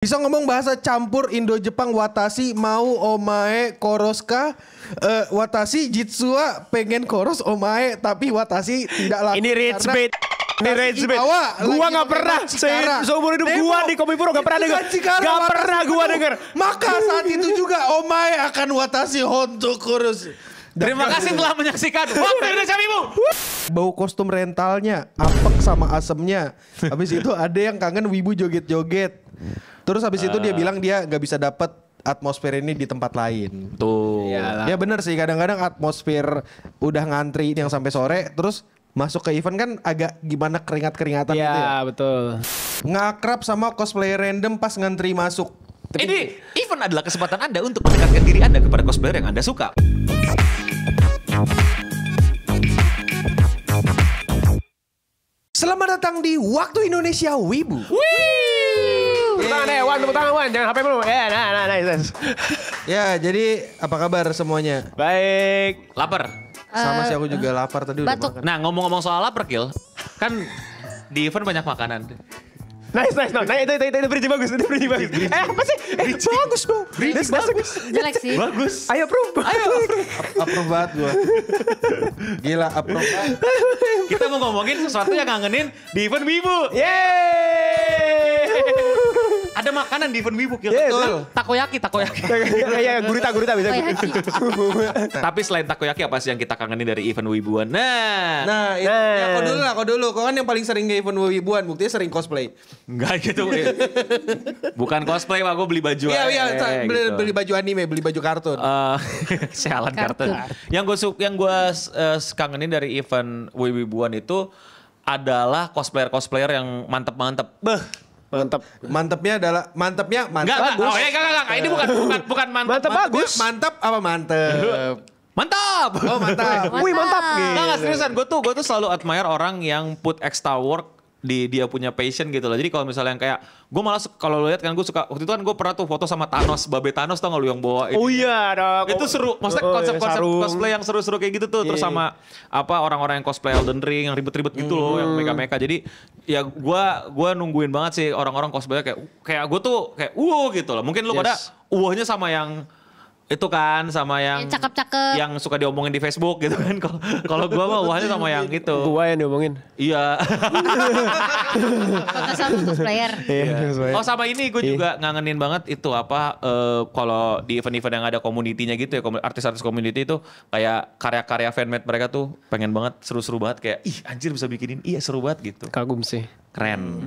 Bisa ngomong bahasa campur Indo-Jepang, watashi mau omae koroska, watashi jitsua pengen koros omae tapi watashi tidak laku. Ini rage bait. Ini rage bait. Gua gak pernah seumur hidup gua di Komipuro gak pernah denger. Gak pernah gua denger. Maka saat itu juga omae akan watashi honto koros. Terima kasih telah menyaksikan Waktu Indonesia Wibu. Bau kostum rentalnya, apek sama asemnya. Habis itu ada yang kangen wibu joget-joget. Terus habis itu dia bilang dia gak bisa dapet atmosfer ini di tempat lain. Tuh. Ya bener sih, kadang-kadang atmosfer udah ngantri yang sampai sore, terus masuk ke event kan agak gimana keringat-keringatan gitu ya. Iya betul. Ngakrab sama cosplayer random pas ngantri masuk. Ini event adalah kesempatan Anda untuk mendekatkan diri Anda kepada cosplayer yang Anda suka. Selamat datang di Waktu Indonesia Wibu. Tepuk tangan Wan, tepuk tangan Wan, jangan HP dulu. Nice. Ya, jadi apa kabar semuanya? Baik. Lapar. Sama sih aku juga lapar tadi udah batuk. makan. Nah ngomong-ngomong soal lapar Kil, kan di event banyak makanan. Nice. Nah itu bridge bagus, itu bridge bagus. Apa sih? Bagus dong. Bridge bagus. Jelek sih. Bagus. Ayo approve. Approve banget gua. Gila, approve banget. Kita mau ngomongin sesuatu yang ngangenin di event Wibu. Yeay. Ada makanan di event Wibu Kil. Yes. Betul. Takoyaki. Iya, gurita bisa. Tapi selain takoyaki apa sih yang kita kangenin dari event Wibuan? Nah. Nah, ya, kau dulu. Kau kan yang paling sering ke event wibuan, buktinya sering cosplay. Enggak gitu. Bukan cosplay, Pak. Gue beli baju. Iya, gitu. beli baju anime, beli baju kartun. Sialan kartun. Yang gue kangenin dari event Wibuan itu adalah cosplayer yang mantep. Mantap. Mantepnya. Enggak. Oh, enggak. Ini bukan mantep. Mantap bagus. Mantap apa mantep? Mantap. Oh, mantap. Wih mantap. Enggak, seriusan. Gue tuh selalu admire orang yang put extra work di dia punya passion gitu loh. Jadi kalau misalnya yang kayak gue malah kalau lo lihat kan gue suka waktu itu kan gue pernah tuh foto sama Thanos, Babe Thanos tau gak lu yang bawa ini. Oh iya dong. Itu seru. Maksudnya konsep-konsep cosplay yang seru-seru kayak gitu tuh. Terus sama apa orang-orang yang cosplay Elden Ring yang ribet-ribet gitu loh, yang meka-meka. Jadi ya gue nungguin banget sih orang-orang cosplay kayak gue tuh kayak gitu loh. Mungkin lu pada nya sama yang itu kan sama yang cakep-cakep yang suka diomongin di Facebook gitu kan. Kalau gue mah wahnya sama yang itu. Gua yang diomongin. Iya. foto sama cosplayer. Oh sama ini gue juga ngangenin banget itu apa kalau di event-event yang ada community-nya gitu ya, artis-artis community itu kayak karya-karya fanmade mereka tuh pengen banget, seru-seru banget kayak ih anjir bisa bikinin, iya seru banget gitu. Kagum sih. Keren.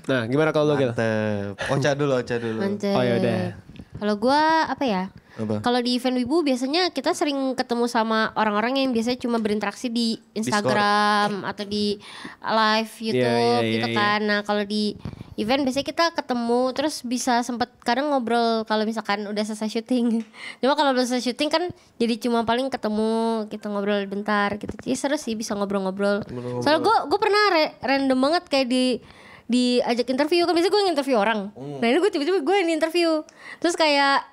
Nah gimana kalau lo Gil? Mantep. Ocha dulu. Mantep. Oh yaudah. Kalau gue apa ya? Kalau di event Wibu biasanya kita sering ketemu sama orang-orang yang biasanya cuma berinteraksi di Instagram atau di live YouTube gitu kan. Nah kalau di event biasanya kita ketemu terus bisa sempet kadang ngobrol kalau misalkan udah selesai syuting. Cuma kalau belum selesai syuting kan jadi cuma paling ketemu kita ngobrol bentar gitu. Jadi seru sih bisa ngobrol-ngobrol. Soalnya gue pernah random banget kayak diajak interview kan biasanya gue nginterview orang. Nah ini gue tiba-tiba gue yang interview. Terus kayak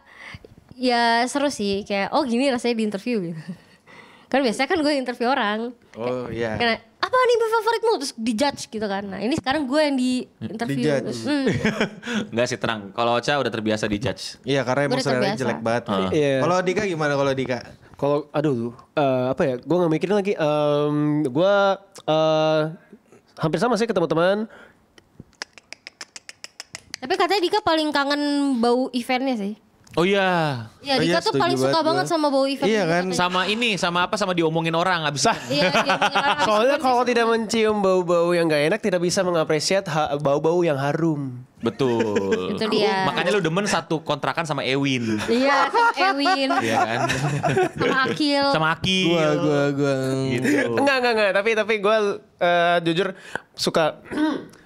ya seru sih kayak gini rasanya di interview gitu. Kan biasanya kan gue interview orang. Oh iya. Karena apa nih favoritmu terus dijudge gitu kan. Nah ini sekarang gue yang di interview. Enggak sih tenang. Kalau Ocha udah terbiasa di judge. Iya karena emang Udah seleranya terbiasa. jelek banget. Iya. Kalau Dika gimana kalau Dika? Kalau apa ya? Gue nggak mikirin lagi. Gue hampir sama sih ketemu teman. Tapi katanya Dika paling kangen bau eventnya sih. Oh iya. Iya Dika tuh setuju paling suka banget banget gua. sama bau event. Iya gitu kan? katanya. Sama diomongin orang abis. Iya dia mengenal Soalnya abis kalau event tidak mencium bau-bau yang gak enak tidak bisa mengapresiasi bau-bau yang harum. Betul. Itu dia. Makanya lu demen satu kontrakan sama Ewin. Iya sama Ewin. Iya kan? Sama Akil. Sama Aki. Gua. Gitu. Enggak. Tapi gue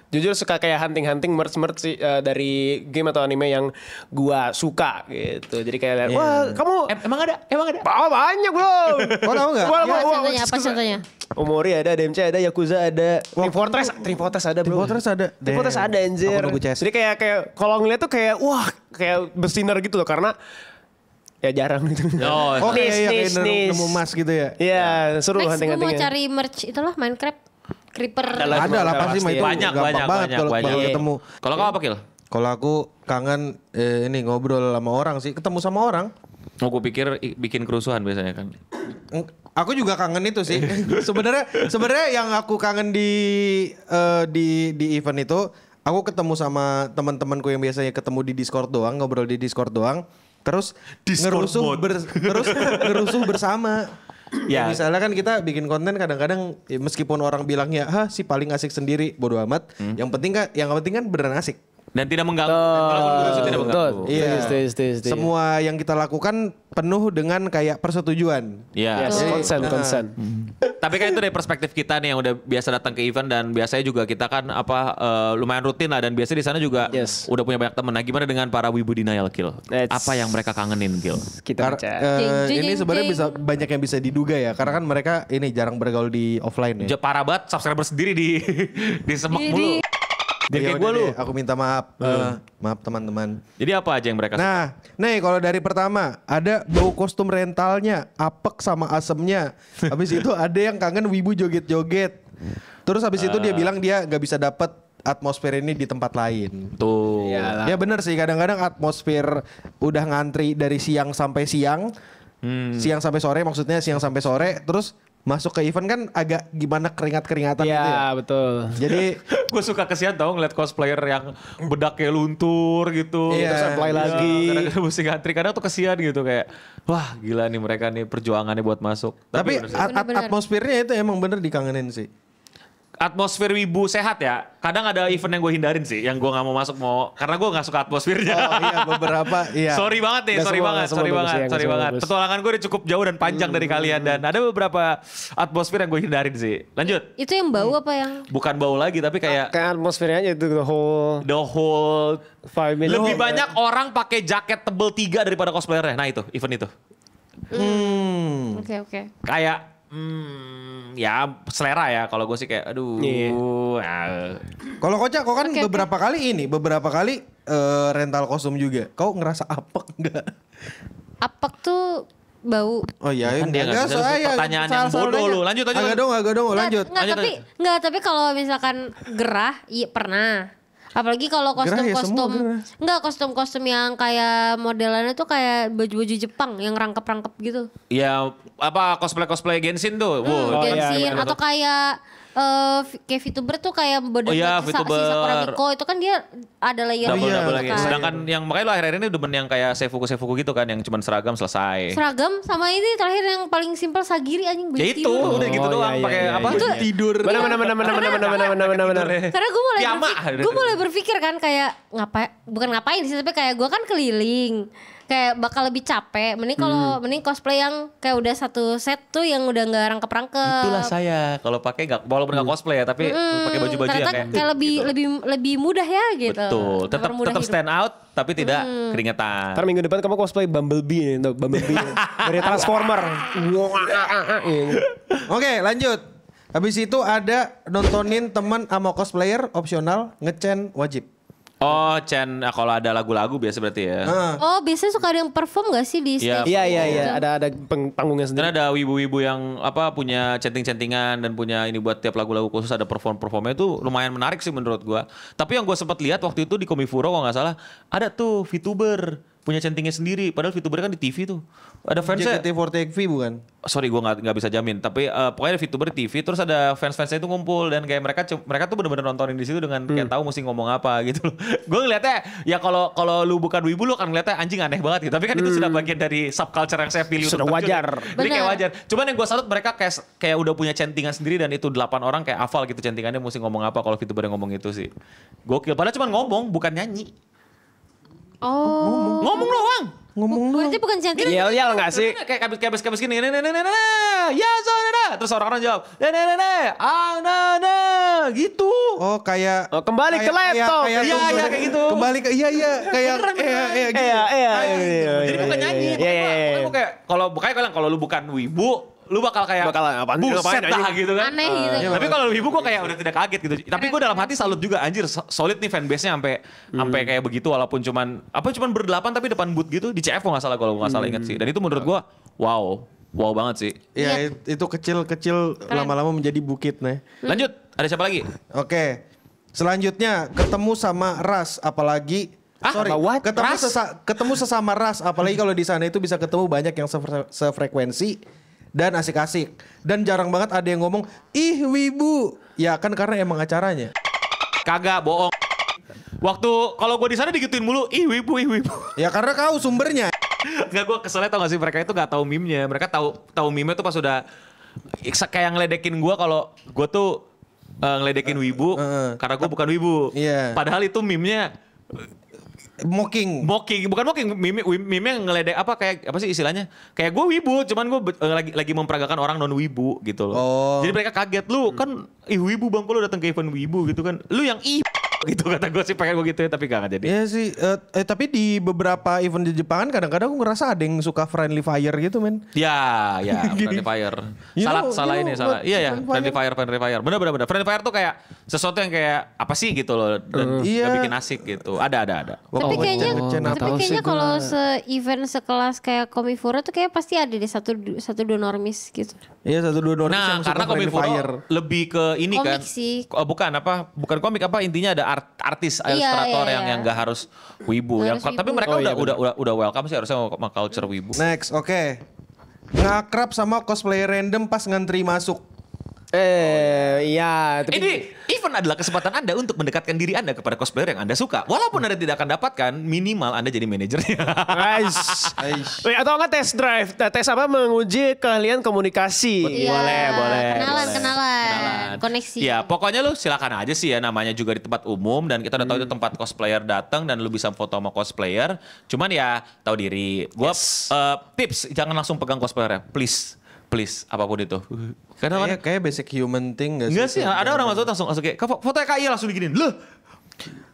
jujur suka kayak hunting merch sih dari game atau anime yang gua suka gitu. Jadi kayak lihat, wah kamu Emang ada? banyak bro. Kau tahu nggak? Apa contohnya? Omori ada, DMC ada, Yakuza ada, Trifortress ada bro. Trifortress ada anjir. Aku nunggu CS. Jadi kayak kalau ngeliat tuh kayak wah kayak bersinar gitu loh karena ya jarang gitu. Oh kayak Nis. nemu emas gitu ya? Iya seru Next gue mau hunting-huntingnya. cari merch itulah Minecraft Creeper. Ada lah pasti mah itu Banyak gampang banget kalau banyak. ketemu. Kalau kau apa Kil? Kalau aku kangen ini ngobrol sama orang sih, ketemu sama orang. Oh, gue pikir bikin kerusuhan biasanya kan. Aku juga kangen itu sih. Sebenarnya yang aku kangen di event itu, aku ketemu sama teman-temanku yang biasanya ketemu di Discord doang, ngobrol di Discord doang, terus ngerusuh bersama. Ya, misalnya kan kita bikin konten kadang-kadang meskipun orang bilangnya si paling asik sendiri, bodo amat. Yang penting kan beneran asik. Dan tidak mengganggu. Walaupun kerusuh tidak mengganggu. Iya. Setuju. Semua yang kita lakukan penuh dengan kayak persetujuan. Iya. Yes, consent. Tapi kan itu dari perspektif kita nih yang udah biasa datang ke event dan biasanya juga kita kan lumayan rutin lah dan biasanya di sana juga udah punya banyak temen. Nah, gimana dengan para wibu denial Gil? Apa yang mereka kangenin Gil? Kita baca. Ini sebenarnya bisa banyak yang bisa diduga ya, karena kan mereka ini jarang bergaul di offline ya. Parah banget subscriber sendiri di semak mulu. Jadi kayak gue lu. Aku minta maaf, maaf teman-teman. Jadi apa aja yang mereka Nah, nih kalau dari pertama ada bau kostum rentalnya, apek sama asemnya. Habis itu ada yang kangen wibu joget-joget. Terus habis itu dia bilang dia nggak bisa dapet atmosfer ini di tempat lain. Tuh. Ya bener sih, kadang-kadang atmosfer udah ngantri dari siang sampai siang. Siang sampai sore, maksudnya siang sampai sore. Terus masuk ke event kan agak gimana keringat-keringatan gitu ya. Iya betul. Jadi gue suka kesian tau ngeliat cosplayer yang bedaknya luntur gitu. Iya. Terus apply Iya. lagi. Kadang-kadang mesti ngantri. Kadang tuh kesian gitu kayak. Wah gila nih mereka nih perjuangannya buat masuk. tapi bener sih. atmosfernya itu emang bener dikangenin sih. Atmosfer wibu sehat ya. Kadang ada event yang gue hindarin sih. Yang gue gak mau masuk karena gue gak suka atmosfernya. Oh iya, beberapa iya. Sorry banget nih, Nggak sorry semua, banget, nggak semua sorry bagus banget, ya, nggak sorry semua banget. bagus. Petualangan gue udah cukup jauh dan panjang dari kalian dan ada beberapa atmosfer yang gue hindarin sih. Lanjut. Itu yang bau apa yang? Bukan bau lagi tapi kayak Kayak atmosfernya aja itu the whole 5 minutes. lebih banyak orang pakai jaket tebel 3 daripada cosplayernya. Nah itu, event itu. Oke. Kayak ya selera ya kalau gue sih kayak aduh. Kalau Koca, kau kan beberapa kali rental kostum juga. Kau ngerasa apek enggak? Apek tuh bau. Oh iya, Kan dia nggak bisa, pertanyaan yang bodoh lu. Lanjut. Agak dong, lanjut. Tapi kalau misalkan gerah, iya pernah. Apalagi kalau Gerah ya, semua gerah. enggak kostum-kostum yang kayak modelannya tuh kayak baju-baju Jepang yang rangkep-rangkep gitu. Ya apa cosplay Genshin tuh. Wow. Genshin atau kayak kayak VTuber tuh kayak iya, si VTuber. Sakura Miko itu kan dia ada layer Double gitu lagi. kan. Sedangkan yang makanya lo akhir-akhir ini demen yang kayak seifuku gitu kan yang cuman seragam selesai. Seragam sama ini terakhir yang paling simpel Sagiri anjing Ya itu udah gitu doang pakai apa? Tidur. Benar. Karena Piyama. gue mulai berpikir kan kayak bukan ngapain sih tapi kayak gue kan keliling kayak bakal lebih capek mending cosplay yang kayak udah satu set tuh yang udah nggak rangkep-rangkep. Itulah saya kalau pakai nggak walaupun nggak cosplay ya tapi pakai baju-baju yang ternyata kayak lebih mudah ya gitu. betul tetap Mempermudah hidup. stand out tapi tidak keringetan. Ntar minggu depan kamu cosplay Bumblebee nih, Bumblebee dari Transformer. Oke, lanjut. Habis itu ada nontonin teman sama cosplayer opsional, ngecen wajib. Oh, Chen, kalau ada lagu-lagu biasa berarti ya. Oh biasanya suka ada yang perform gak sih di Iya. stage? Iya, ada panggungnya Dan sendiri. ada wibu-wibu yang punya centing-centingan dan punya ini buat tiap lagu-lagu khusus ada performnya itu lumayan menarik sih menurut gua. Tapi yang gua sempat lihat waktu itu di Komifuro kalau nggak salah ada tuh VTuber punya centingnya sendiri. Padahal VTuber kan di TV tuh. Ada fansnya. JKT48V bukan? Sorry gue nggak bisa jamin. Tapi pokoknya ada VTuber di TV. Terus ada fans-fansnya itu ngumpul dan kayak mereka tuh bener-bener nontonin di situ dengan kayak tahu mesti ngomong apa gitu loh. Gue ngeliatnya ya kalau lu bukan wibu lu kan ngeliatnya anjing aneh banget gitu. Tapi kan itu sudah bagian dari subculture yang saya pilih. Sudah untuk wajar. terjun. Jadi kayak wajar. Cuman yang gue salut mereka kayak udah punya centingan sendiri dan itu 8 orang kayak hafal gitu centingannya mesti ngomong apa kalau VTuber yang ngomong itu sih. Gokil. Padahal cuma ngomong bukan nyanyi. Oh. Ngomong doang. Berarti bukan cantik. Yel nggak sih? Kayak kabis gini. Ya saudara. Terus orang-orang jawab. Gitu. Oh kayak Kembali ke laptop. Iya kayak gitu. Kembali ke iya kayak gitu. Jadi bukan nyanyi. Pokoknya kayak kalau lu bukan wibu, lu bakal kayak apaan, buset ngapain, dah anjing? gitu kan. Aneh gitu. Tapi kalau wibu gue kayak udah tidak kaget gitu. Tapi gue dalam hati salut juga anjir solid nih fanbase-nya sampai kayak begitu walaupun cuman berdelapan tapi depan booth gitu di CF nggak salah kalau gue nggak salah inget sih. Dan itu menurut gue wow banget sih. Iya itu kecil lama-lama menjadi bukit nih. Lanjut, ada siapa lagi? Oke. Selanjutnya ketemu sama ras, apalagi ketemu sesama ras, apalagi kalau di sana itu bisa ketemu banyak yang sefrekuensi dan asik-asik. Dan jarang banget ada yang ngomong, ih wibu. Ya kan karena emang acaranya. Kagak, bohong. Waktu kalau gue di sana digituin mulu, ih wibu. Ya karena kau sumbernya. Enggak, gue keselnya tau gak sih, mereka itu gak tahu meme-nya. Mereka tahu meme-nya tuh pas udah kayak ngeledekin gue kalau gue tuh ngeledekin wibu karena gue bukan wibu. Iya. Padahal itu meme-nya Mocking, bukan mocking, meme yang ngeledek apa sih istilahnya? Kayak gue wibu, cuman gue lagi memperagakan orang non wibu gitu loh. Oh. Jadi mereka kaget, lu kan wibu bang, lu datang ke event wibu gitu kan. Lu yang gitu kata gue sih, pengen gue gitu ya, tapi gak jadi. Iya sih, tapi di beberapa event di Jepangan kadang-kadang aku ngerasa ada yang suka friendly fire gitu men. Ya, friendly fire. Salah. Iya, friendly fire. Bener. Friendly fire tuh kayak sesuatu yang kayak apa sih gitu loh, dan gak bikin asik gitu. Ada. Tapi kayaknya kalau se-event sekelas kayak Komifura tuh kayak pasti ada deh satu dua normis gitu. Iya, 1-2 normis yang suka karena friendly fire. Komifura lebih ke ini Komik kan. sih. Bukan komik, intinya ada artis ilustrator yang gak harus wibu. Gak harus Tapi wibu. mereka udah welcome sih harusnya sama culture wibu. Next, oke. Ngakrab sama cosplayer random pas ngantri masuk. Iya. Tapi Ini event adalah kesempatan Anda untuk mendekatkan diri Anda kepada cosplayer yang Anda suka. Walaupun Anda tidak akan dapatkan, minimal Anda jadi manajernya. Atau enggak test drive, tes apa menguji keahlian komunikasi. Iya, boleh. Kenalan. Koneksi. Ya, pokoknya lu silakan aja sih ya, namanya juga di tempat umum dan kita udah tahu itu tempat cosplayer datang dan lu bisa foto sama cosplayer. Cuman ya tahu diri. Gua tips jangan langsung pegang cosplayer ya, please apapun itu. Karena Kayak basic human thing gak sih? enggak sih, ada orang masuk langsung kayak foto KI langsung diginin. Loh,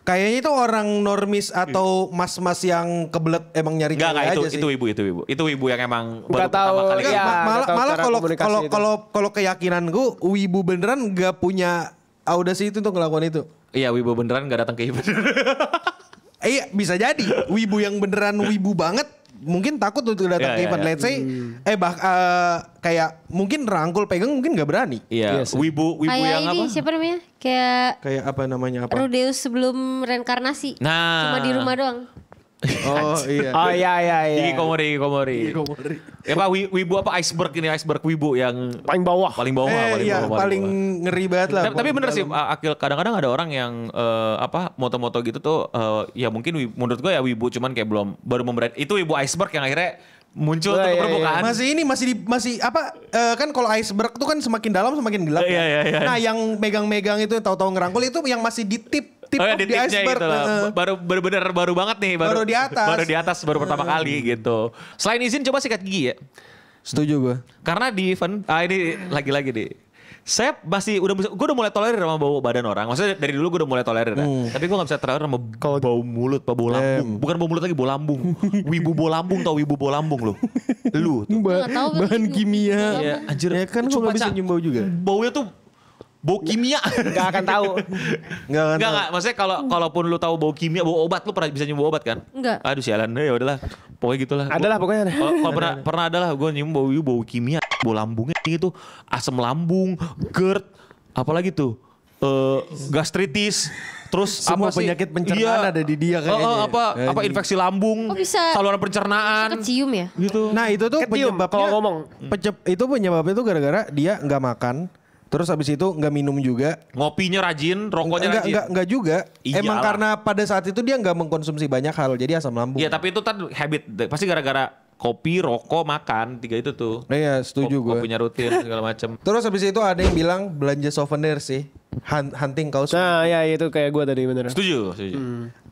Kayaknya itu orang normis atau mas-mas yang kebelet emang nyari enggak cewek aja sih. itu ibu. Itu ibu yang emang Nggak baru tahu, pertama kali. iya. Malah tahu cara kalau komunikasi itu. kalau keyakinanku wibu beneran gak punya audasi itu untuk ngelakukan itu. Iya, wibu beneran enggak datang ke event. Iya bisa jadi wibu yang beneran wibu banget mungkin takut untuk datang ke event. Let's say kayak mungkin rangkul pegang mungkin gak berani. Iya, wibu Kayak yang ini apa? siapa namanya? Kayak Apa namanya apa? Rudeus sebelum reinkarnasi. Nah. Cuma di rumah doang. Oh iya. Oh iya. Hikikomori. Ya Pak, wibu apa iceberg wibu yang Paling bawah. paling bawah. Paling ngeri banget lah. Tapi bener sih, Akil, kadang-kadang ada orang yang moto-moto gitu tuh, ya mungkin menurut gue ya wibu, cuman kayak baru memberani. Itu wibu iceberg yang akhirnya muncul tuh ke permukaan. Masih kan kalau iceberg tuh kan semakin dalam semakin gelap. Iya. Nah yang megang-megang itu tahu-tahu ngerangkul itu yang masih di tip Di di iceberg. gitu lah. Baru banget nih. Baru di atas. Baru di atas, baru pertama kali gitu. Selain izin coba sikat gigi ya. Setuju gue. Karena di event, ini lagi-lagi deh. Saya gue udah mulai tolerir sama bau badan orang. Maksudnya dari dulu gue udah mulai tolerir ya. Tapi gue gak bisa tolerir sama bau mulut, bau lambung. Bukan bau mulut lagi, bau lambung. Wibu bau lambung tau wibu bau lambung lo. Lu tuh. Nggak tahu Bahan kimia. Ya, anjir. Ya kan gue gak bisa nyium bau juga. Baunya tuh bau kimia. Gak akan tahu. Enggak. Maksudnya kalaupun lu tahu bau kimia, bau obat, lu pernah bisa nyium bau obat kan? Enggak. Aduh sialan, ya udahlah. Pokoknya gitulah. Adalah pokoknya. Kalau pernah adalah gue nyium bau kimia, bau lambungnya itu asam lambung, GERD, apalagi tuh gastritis, terus Semua apa sih? penyakit pencernaan ada di dia kayaknya. Apa infeksi lambung, Oh, bisa saluran pencernaan, kecium ya? gitu. Nah itu tuh Ketium penyebabnya. kalau ngomong. Penyebabnya tuh gara-gara dia nggak makan. Terus habis itu nggak minum juga. Ngopinya rajin, rokoknya rajin. Enggak juga. Iyalah. Emang karena pada saat itu dia nggak mengkonsumsi banyak hal, jadi asam lambung. Iya tapi itu kan habit, pasti gara-gara kopi, rokok, makan, 3 itu tuh. Iya setuju gue. Kopinya rutin segala macam. Terus habis itu ada yang bilang belanja souvenir sih, hunting kaos. Nah ya itu kayak gue tadi bener. Setuju.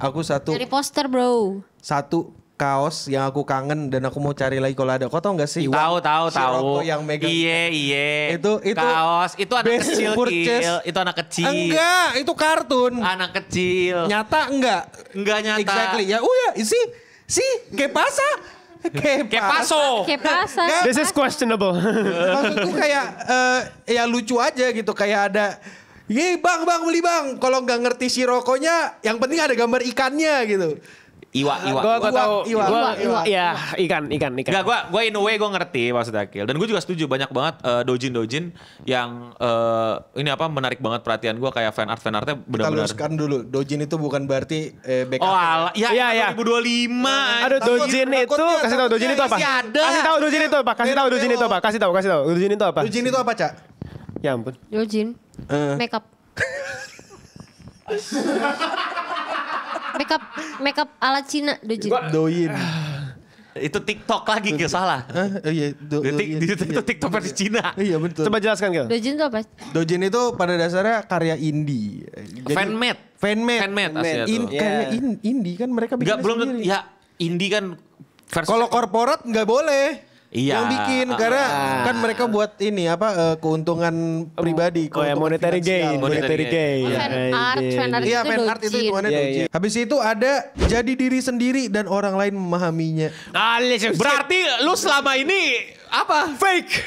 Aku satu Dari poster bro. kaos yang aku kangen dan aku mau cari lagi kalau ada. Kau tau nggak sih? Tahu. Si Rokko yang megang. Iya. Itu kaos, itu anak best kecil, purchase. Kil. Itu anak kecil. Enggak, itu kartun. Anak kecil. Nyata enggak? Enggak nyata. Exactly. Ya, ¿qué pasa? Kayak paso. Kayak pasar. Nggak, This is questionable. maksudku kayak ya lucu aja gitu, kayak ada bang beli bang, kalau nggak ngerti si Rokkonya yang penting ada gambar ikannya gitu. Iwa. Gue tahu. Iwa. Ya ikan. Enggak, gue in a way gue ngerti maksud Akil. Dan gue juga setuju banyak banget dojin yang ini apa menarik banget perhatian gue kayak fan artnya Kita benar-benar. luruskan dulu. Dojin itu bukan berarti backup. Oh alah, Iya. 2025. Aduh Dojin itu, kasih tahu Dojin itu apa? masih ada. Kasih tahu Dojin itu apa? Kasih tahu Dojin itu apa? Kasih tahu. Dojin itu apa? Dojin itu apa, Cak? Ya ampun. Dojin. Makeup. Makeup ala Cina Dojin. Doin. Itu TikTok lagi Gil, salah. Iya, Itu TikTok versi Cina. Iya betul. Coba jelaskan Gil. Dojin itu apa? Dojin itu pada dasarnya karya indie. Jadi- Fanmade. Fanmade. Fanmade aslinya tuh. Karya indie kan mereka bikin Enggak belum sendiri. ya indie kan versi Kalau korporat nggak boleh. Iya. Yang bikin karena kan mereka buat ini apa keuntungan pribadi. Oh ya, keuntungan monetary gain. finansial. Monetary gain. Fan art Iya, itu fan art itu Dojin. hitungannya Iya, Dojin. Habis itu ada jadi diri sendiri dan orang lain memahaminya. Berarti lu selama ini apa? Fake.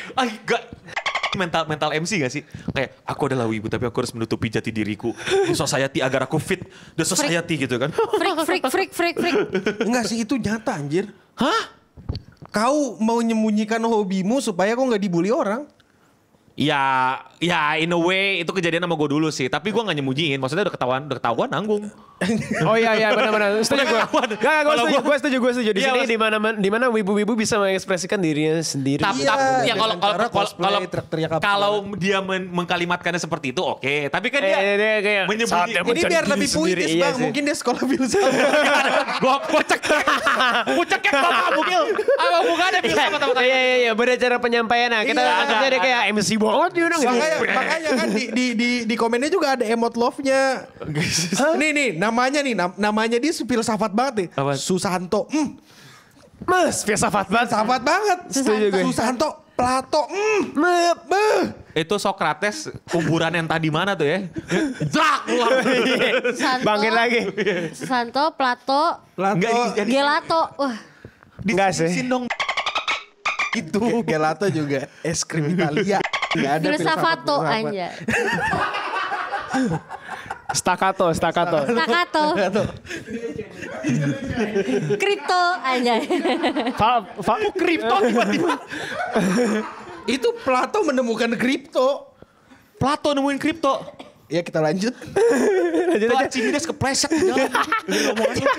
Mental MC gak sih? Kayak aku adalah wibu tapi aku harus menutupi jati diriku di society agar aku fit the society gitu kan. Freak. Enggak sih, itu nyata anjir. Hah? Kau mau menyembunyikan hobimu supaya kau nggak dibully orang. Ya in a way itu kejadian sama gue dulu sih. Tapi gue gak nyembunyiin. Maksudnya udah ketahuan nanggung. Oh iya benar. Setuju gue. Gue setuju. Di Iya, sini di mana wibu-wibu bisa mengekspresikan dirinya sendiri. Tapi ya dengan cara cosplay, teriak-teriak apa. kalau dia mengkalimatkannya seperti itu oke. Tapi kan dia kayak menyembunyi. Ini biar lebih puitis bang. Mungkin dia sekolah filsafat. Gue cek bapak mungkin. Apa bukannya filsafat sama saya? Iya, beda cara penyampaiannya. Kita Iya. anggapnya dia kayak MC banget gitu. Makanya kan di komennya juga ada emot love-nya. Nih namanya dia filsafat banget nih. Apa? Susanto. Mas, filsafat banget. Filsafat banget. Setuju gue. Susanto, Plato. Itu Sokrates kuburan yang tadi mana tuh ya? Zrak keluar. Santo, Bangkit lagi. Santo, Plato, Enggak Gelato. Wah, Enggak sih. Disin dong. Itu gelato juga es krim Italia. Nggak ada filsafato filsafat. aja. Staccato. Staccato. Kripto aja. Kripto tiba-tiba. Itu Plato menemukan kripto. Plato nemuin kripto. Ya kita lanjut. Itu Archimedes kepleset di dalam.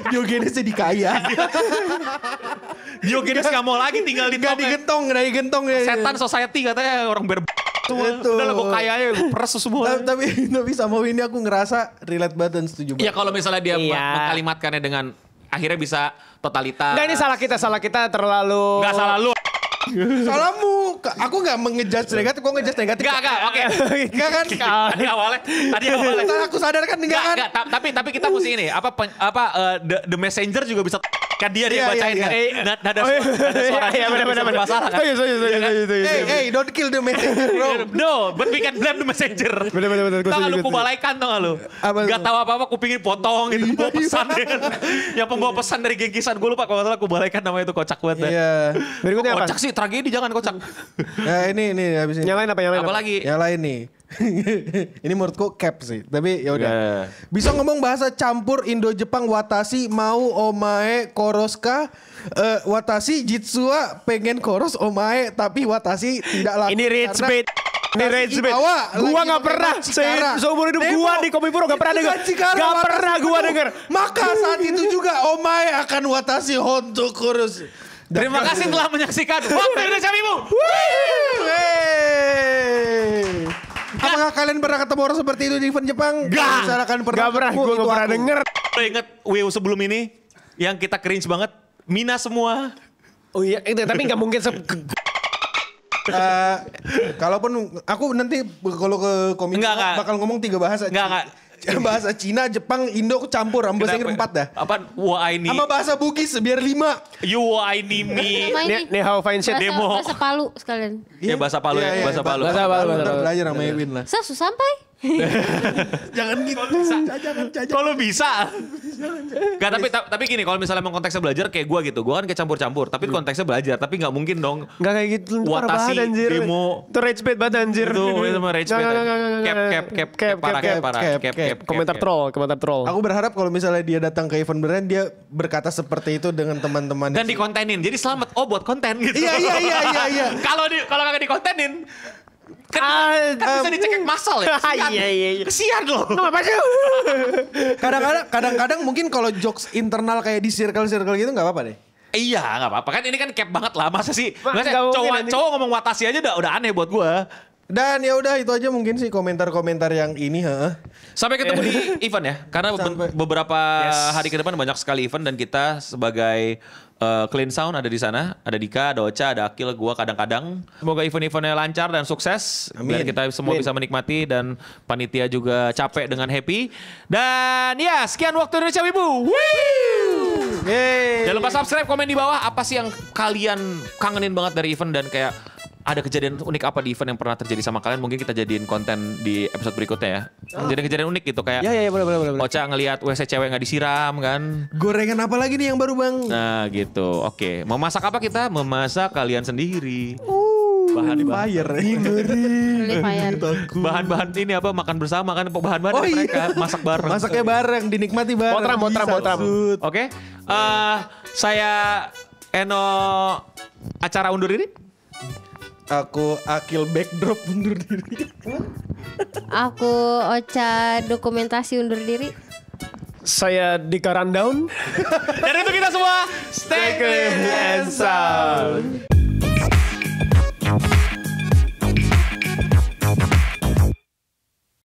Diogenes jadi kaya. Diogenes gak mau lagi tinggal di Gak tong. digentong ya. Setan society katanya orang semua. Betul. Udah lah gue kaya aja gue peres semua. Tapi sama ini aku ngerasa relate banget dan setuju Ya banget. kalau misalnya dia Iya. mengkalimatkannya dengan akhirnya bisa totalitas. Enggak, ini salah kita terlalu. Enggak salah lu. Salahmu, aku gak mengejudge negatif, kok ngejudge negatif. Enggak, oke. Enggak kan? Tadi awalnya. Ntar aku sadar kan enggak kan? Enggak, tapi kita mesti ini The Messenger juga bisa kan dia Iya, bacain iya, kan. iya. Nada suara Iya, benar. masalah kan. Hey, don't kill the messenger, bro. No, but we can blame the messenger. Bener. Tau gak lu kubalaikan tau gak lu? Apa Gak tuh? tahu apa-apa kupingin potong gitu. Bawa pesan. Yang pembawa pesan dari gengkisan. Gue lupa kalau gak salah kubalaikan namanya itu kocak banget. Iya. Berikutnya apa? Kocak sih, tragedi jangan kocak. Nah, ini habis ini. Yang lain apa? Apa lagi? Yang lain nih. Ini menurutku cap sih, tapi ya udah. Yeah. Bisa ngomong bahasa campur Indo-Jepang watashi mau omae koroska watashi jitsua pengen koros omae tapi watashi tidak laku. Ini rage karena bait. Ini rage bait. Ibawa Gua lagi gak pernah Cikara. seumur hidup Demo. gua di Komipuro gak pernah denger. Cikara, Gak watashi pernah gua penuh. denger. Maka saat itu juga omae akan watashi honto koros. Terima kasih telah menyaksikan Waktu Indonesia Wibu. Apakah kalian pernah ketemu orang seperti itu di event Jepang? Gak. Misalkan Gak pernah, ketemu, gua itu gak pernah aku. denger. Lo inget WU sebelum ini? Yang kita cringe banget. Mina semua. Oh iya, tapi gak mungkin Kalaupun aku nanti kalau ke komik Enggak. bakal ngomong 3 bahasa. Enggak. Bahasa Cina, Jepang, Indo campur. Bahasa Inggris 4 dah. Apa? Wa ini. Sama bahasa Bugis biar 5. You ini me. Sama ini. Nih how fine shit demo. Bahasa Palu sekalian. Ya bahasa Palu ya. Bahasa Palu. Bahasa Palu. Ntar belajar sama Ewin lah. Sasu sampai. Jangan gitu. Jangan. Kalau bisa. Gak, tapi gini, kalau misalnya emang konteksnya belajar kayak gue gitu. Gue kan kayak campur-campur, tapi konteksnya belajar. Tapi gak mungkin dong. Gak kayak gitu. Parah Watashi, banget anjir. demo. Itu rage bait banget anjir. Itu sama rage bait. Cap. Komentar troll. Aku berharap kalau misalnya dia datang ke event beneran dia berkata seperti itu dengan teman-teman. Dan dikontenin. Jadi selamat. Oh, buat konten gitu. Iya. Kalau kagak dikontenin, kan bisa dicekek massal ya. Kesian. Iya. Kesian loh. Apa sih? Kadang-kadang mungkin kalau jokes internal kayak di circle gitu nggak apa-apa deh. Iya, nggak apa-apa kan, ini kan cap banget lah. Masa sih? Nggak mungkin, Cowok ngomong Watashi aja udah aneh buat gua. Dan ya udah itu aja mungkin sih komentar-komentar yang ini. Sampai ketemu di event ya, karena beberapa hari ke depan banyak sekali event dan kita sebagai Clean Sound ada di sana, ada Dika, ada Ocha, ada Akil, gua kadang-kadang. Semoga event-eventnya lancar dan sukses. Amin. Biar kita semua bisa menikmati dan panitia juga capek dengan happy. Dan ya, sekian waktu Indonesia Wibu. Jangan lupa subscribe, komen di bawah apa sih yang kalian kangenin banget dari event dan kayak ada kejadian unik apa di event yang pernah terjadi sama kalian, mungkin kita jadiin konten di episode berikutnya ya. Kejadian unik gitu kayak Ya boleh. Ocha ngelihat WC cewek nggak disiram kan. Gorengan apa lagi nih yang baru bang? Nah gitu, oke. Mau masak apa kita? Memasak kalian sendiri. Fire. Bahan-bahan ini apa, makan bersama kan, bahan-bahan dari mereka. Masak bareng. Masaknya bareng, dinikmati bareng. Botram. Oke. Saya Eno acara undur diri. Aku Akil backdrop undur diri. Aku Ocha dokumentasi undur diri. Saya Dika Rundown. Dan itu kita semua stay clean and sound.